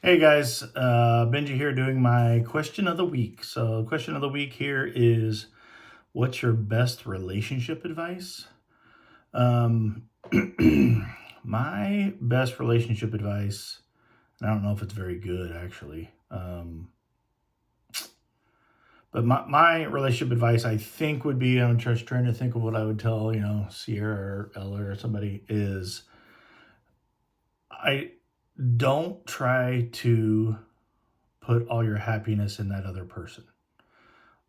Hey guys, Benji here doing my question of the week. So, question of the week here is, what's your best relationship advice? Um, my best relationship advice, and I don't know if it's very good actually, but my relationship advice I think would be, I'm just trying to think of what I would tell, Sierra or Ella or somebody is, I don't try to put all your happiness in that other person.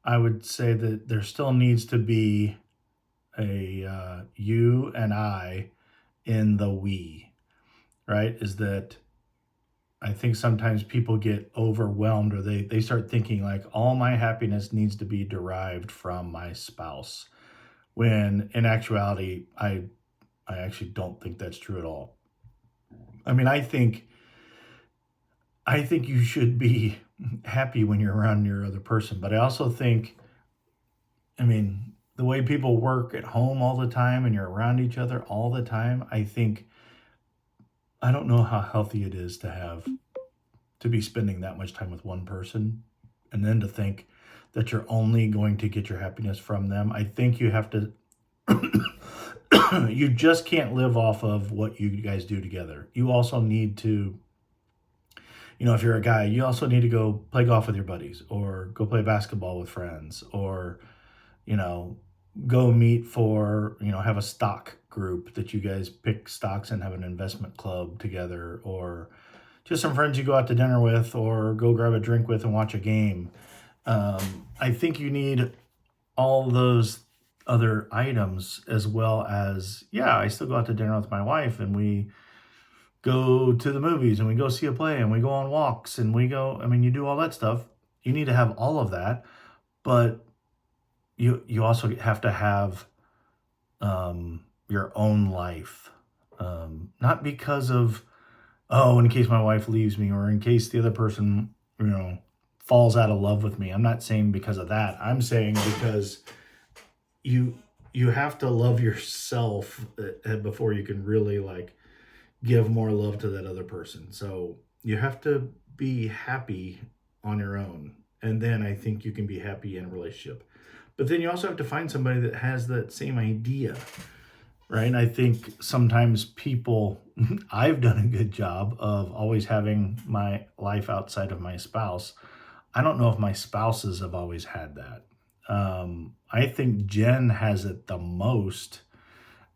I would say that there still needs to be a you and I in the we, right? Is that I think sometimes people get overwhelmed or they start thinking like all my happiness needs to be derived from my spouse. When in actuality, I actually don't think that's true at all. I mean, I think you should be happy when you're around your other person, but I also think, I mean, the way people work at home all the time and you're around each other all the time, I think I don't know how healthy it is to be spending that much time with one person and then to think that you're only going to get your happiness from them. I think you have to you just can't live off of what you guys do together. You also need to, if you're a guy, you also need to go play golf with your buddies or go play basketball with friends or you know, go meet for, have a stock group that you guys pick stocks and have an investment club together, or just some friends you go out to dinner with, or go grab a drink with and watch a game. I think you need all those other items as well as, yeah, I still go out to dinner with my wife and we go to the movies and we go see a play and we go on walks and we go, I mean, you do all that stuff. You need to have all of that, but you also have to have your own life, not because of, oh, in case my wife leaves me or in case the other person falls out of love with me. I'm not saying because of that. I'm saying because you you have to love yourself before you can really like give more love to that other person. So you have to be happy on your own, and then I think you can be happy in a relationship. But then you also have to find somebody that has that same idea, right? And I think sometimes people, I've done a good job of always having my life outside of my spouse. I don't know if my spouses have always had that. I think Jen has it the most,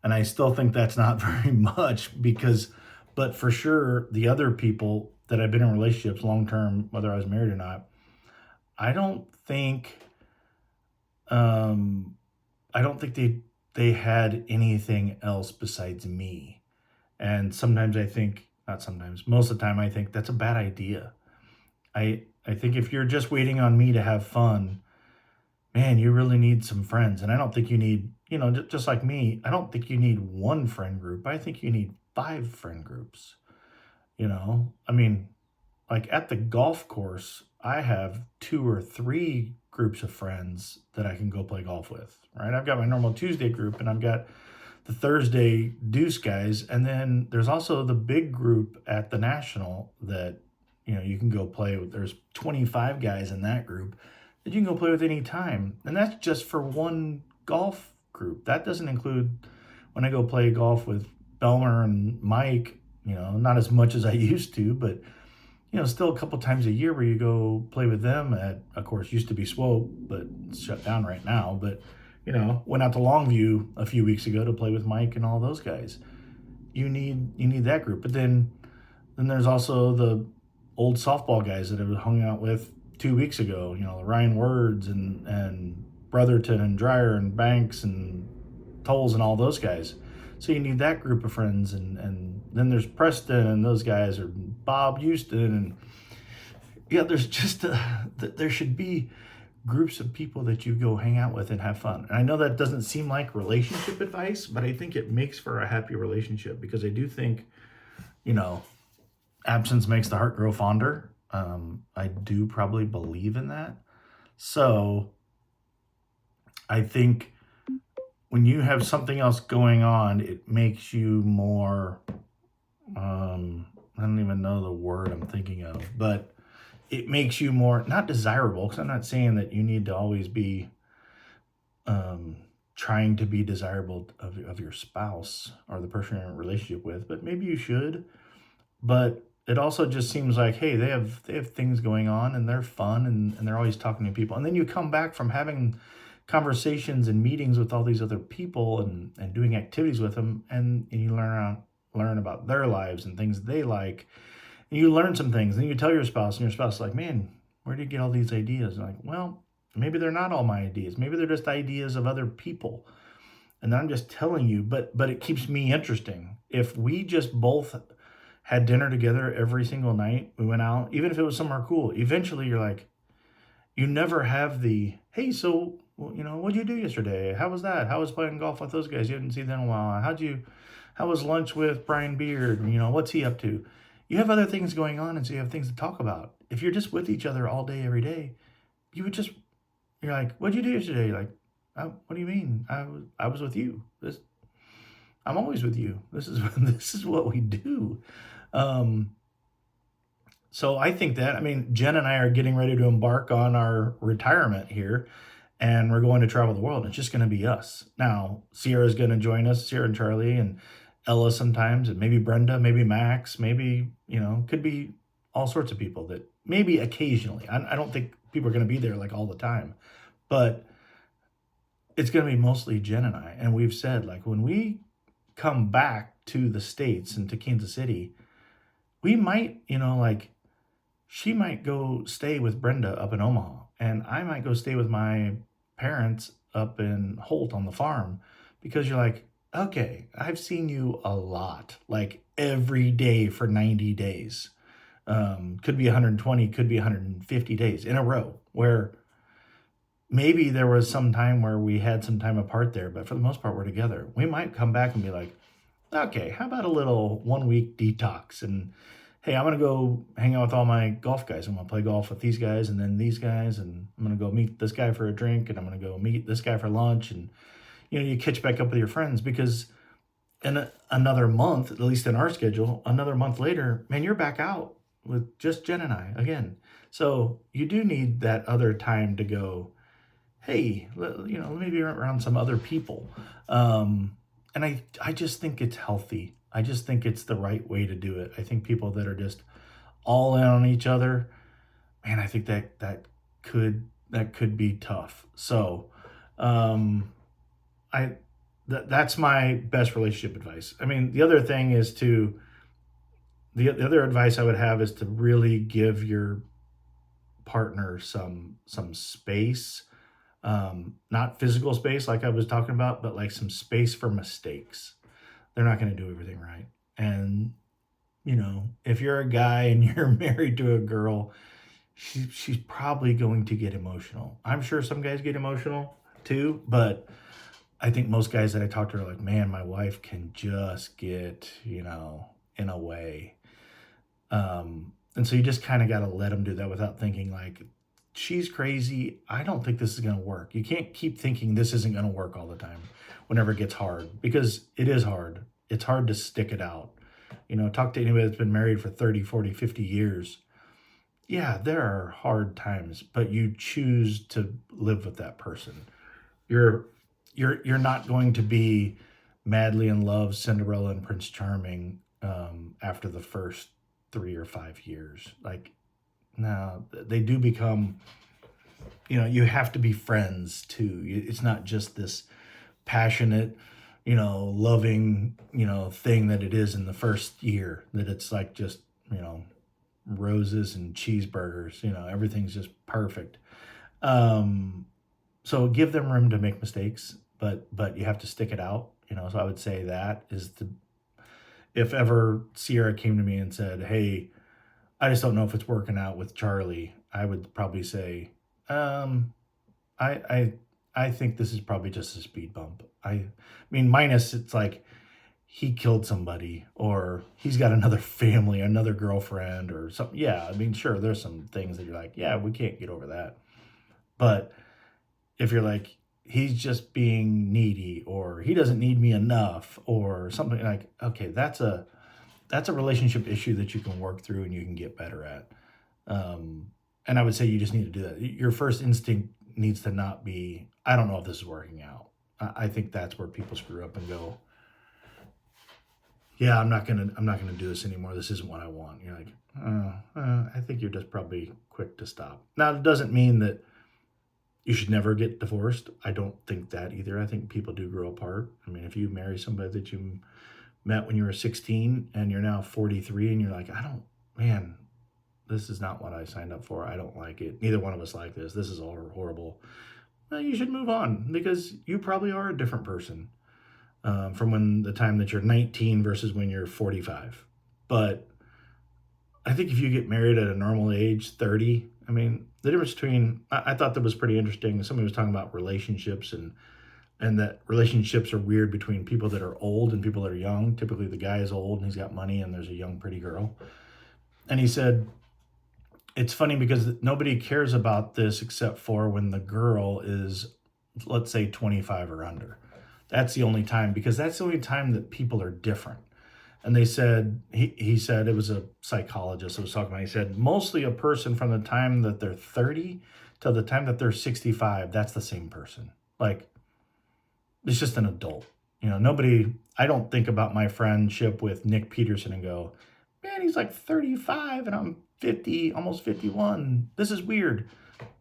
and I still think that's not very much because, but for sure, the other people that I've been in relationships long term, whether I was married or not, I don't think um, I don't think they had anything else besides me. And sometimes I think, not sometimes, most of the time I think that's a bad idea. I think if you're just waiting on me to have fun, man, you really need some friends. And I don't think you need, just like me, I don't think you need one friend group. I think you need five friend groups. I mean, like at the golf course, I have two or three groups of friends that I can go play golf with, right? I've got my normal Tuesday group and I've got the Thursday Deuce guys. And then there's also the big group at the National that, you can go play with. There's 25 guys in that group that you can go play with anytime. And that's just for one golf group. That doesn't include when I go play golf with Belmer and Mike, not as much as I used to, but still a couple times a year where you go play with them at, of course, used to be Swope, but it's shut down right now. But, went out to Longview a few weeks ago to play with Mike and all those guys. You need that group. But then there's also the old softball guys that I hung out with 2 weeks ago, the Ryan Words and Brotherton and Dreyer and Banks and Tolles and all those guys. So you need that group of friends, and then there's Preston and those guys, or Bob Houston, and yeah, there's just there should be groups of people that you go hang out with and have fun. And I know that doesn't seem like relationship advice, but I think it makes for a happy relationship because I do think, you know, absence makes the heart grow fonder. I do probably believe in that. So I think when you have something else going on, it makes you more I don't even know the word I'm thinking of, but it makes you more not desirable, because I'm not saying that you need to always be um, trying to be desirable of your spouse or the person you're in a relationship with, but maybe you should. But it also just seems like, hey, they have things going on and they're fun, and they're always talking to people. And then you come back from having conversations and meetings with all these other people, and doing activities with them, and you learn about their lives and things they like. And you learn some things, and you tell your spouse, and your spouse is like, man, where do you get all these ideas? And like, well, maybe they're not all my ideas. Maybe they're just ideas of other people. And I'm just telling you, but it keeps me interesting. If we just both had dinner together every single night, we went out, even if it was somewhere cool, eventually you're like, you never have the, hey, so, well, what'd you do yesterday? How was that? How was playing golf with those guys? You haven't seen them in a while. How was lunch with Brian Beard? What's he up to? You have other things going on, and so you have things to talk about. If you're just with each other all day, every day, you would just, you're like, what'd you do yesterday? You're like, what do you mean? I was with you. I'm always with you. This is this is what we do. Um, so I think that, I mean, Jen and I are getting ready to embark on our retirement here, and we're going to travel the world. It's just going to be us. Now, Sierra's going to join us, Sierra and Charlie, and Ella sometimes, and maybe Brenda, maybe Max, maybe, could be all sorts of people that maybe occasionally. I don't think people are going to be there like all the time, but it's going to be mostly Jen and I. And we've said, like, when we come back to the States and to Kansas City, we might, like, she might go stay with Brenda up in Omaha, and I might go stay with my parents up in Holt on the farm, because you're like, okay, I've seen you a lot, like every day for 90 days. Could be 120, could be 150 days in a row, where maybe there was some time where we had some time apart there, but for the most part, we're together. We might come back and be like, okay, how about a little 1 week detox? And hey, I'm gonna go hang out with all my golf guys. I'm gonna play golf with these guys and then these guys, and I'm gonna go meet this guy for a drink, and I'm gonna go meet this guy for lunch, and you catch back up with your friends, because in another month, at least in our schedule, another month later, man, you're back out with just Jen and I again. So you do need that other time to go, hey, let me be around some other people. And I just think it's healthy. I just think it's the right way to do it. I think people that are just all in on each other, man, I think that could be tough. So, I that's my best relationship advice. I mean, the other thing is to the other advice I would have is to really give your partner some space, not physical space like I was talking about, but like some space for mistakes. They're not going to do everything right. And if you're a guy and you're married to a girl, she's probably going to get emotional. I'm sure some guys get emotional too, but I think most guys that I talk to are like, man, my wife can just get, in a way. And so you just kind of got to let them do that without thinking like, she's crazy. I don't think this is going to work. You can't keep thinking this isn't going to work all the time whenever it gets hard, because it is hard. It's hard to stick it out. Talk to anybody that's been married for 30, 40, 50 years. Yeah, there are hard times, but you choose to live with that person. You're you're not going to be madly in love, Cinderella and Prince Charming, after the first 3 or 5 years. Like, no, they do become, you have to be friends too. It's not just this passionate, loving, thing that it is in the first year, that it's like just, you know, roses and cheeseburgers, everything's just perfect. Um, so give them room to make mistakes, but you have to stick it out, So I would say that is the, if ever Sierra came to me and said, "Hey, I just don't know if it's working out with Charlie," I would probably say, um, I I I think this is probably just a speed bump. I mean, minus it's like he killed somebody, or he's got another family, another girlfriend, or something. Yeah, I mean, sure, there's some things that you're like, yeah, we can't get over that. But if you're like, he's just being needy, or he doesn't need me enough, or something, like, okay, that's a relationship issue that you can work through and you can get better at. And I would say you just need to do that. Your first instinct needs to not be, I don't know if this is working out. I think that's where people screw up and go, yeah, I'm not gonna do this anymore. This isn't what I want. You're like, I think you're just probably quick to stop. Now, it doesn't mean that you should never get divorced. I don't think that either. I think people do grow apart. I mean, if you marry somebody that you met when you were 16 and you're now 43 and you're like, man, this is not what I signed up for. I don't like it. Neither one of us like this. This is all horrible. Well, you should move on because you probably are a different person from when the time that you're 19 versus when you're 45. But I think if you get married at a normal age, 30, I mean, the difference between, I thought that was pretty interesting. Somebody was talking about relationships and that relationships are weird between people that are old and people that are young. Typically, the guy is old and he's got money and there's a young, pretty girl. And he said, it's funny because nobody cares about this except for when the girl is, let's say, 25 or under. That's the only time, because that's the only time that people are different. And they said, he said, it was a psychologist that was talking about, he said, mostly a person from the time that they're 30 till the time that they're 65, that's the same person. Like, it's just an adult. I don't think about my friendship with Nick Peterson and go, man, he's like 35 and I'm 50, almost 51. This is weird.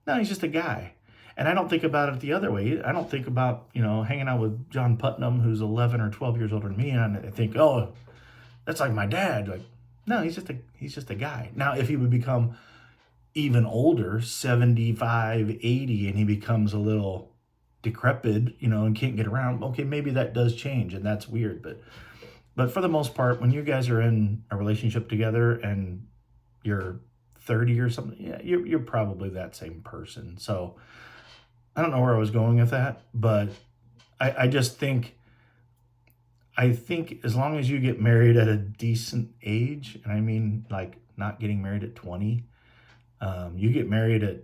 No, he's just a guy. And I don't think about it the other way. I don't think about, hanging out with John Putnam, who's 11 or 12 years older than me, and I think, oh, that's like my dad. Like, no, he's just a guy. Now, if he would become even older, 75, 80, and he becomes a little decrepit, and can't get around, okay, maybe that does change, and that's weird. But for the most part, when you guys are in a relationship together and you're 30 or something, yeah, you're probably that same person. So I don't know where I was going with that, but I just think, as long as you get married at a decent age, and I mean like not getting married at 20, you get married at,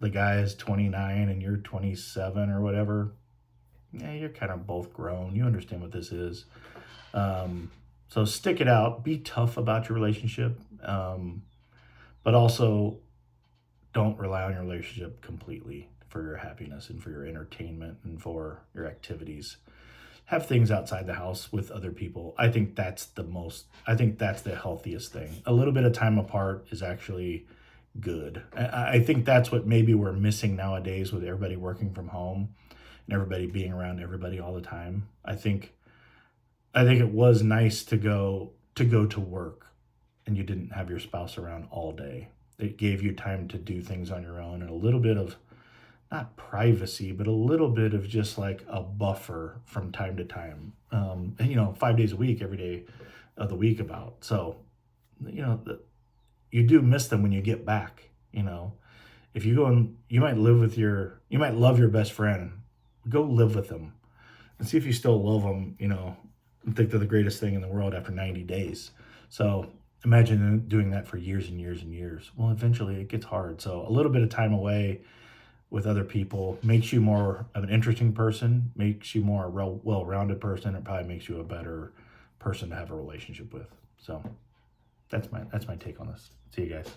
the guy is 29 and you're 27 or whatever, yeah, you're kind of both grown. You understand what this is. So stick it out, be tough about your relationship, but also don't rely on your relationship completely for your happiness and for your entertainment and for your activities. Have things outside the house with other people. I think that's the healthiest thing. A little bit of time apart is actually good. I think that's what maybe we're missing nowadays with everybody working from home and everybody being around everybody all the time. I think it was nice to go to work and you didn't have your spouse around all day. It gave you time to do things on your own and a little bit of, not privacy, but a little bit of just like a buffer from time to time. 5 days a week, every day of the week about. So, you do miss them when you get back. If you go and you might love your best friend, go live with them and see if you still love them, and think they're the greatest thing in the world after 90 days. So imagine doing that for years and years and years. Well, eventually it gets hard. So a little bit of time away with other people makes you more of an interesting person, makes you more a well-rounded person. It probably makes you a better person to have a relationship with. So that's my take on this. See you guys.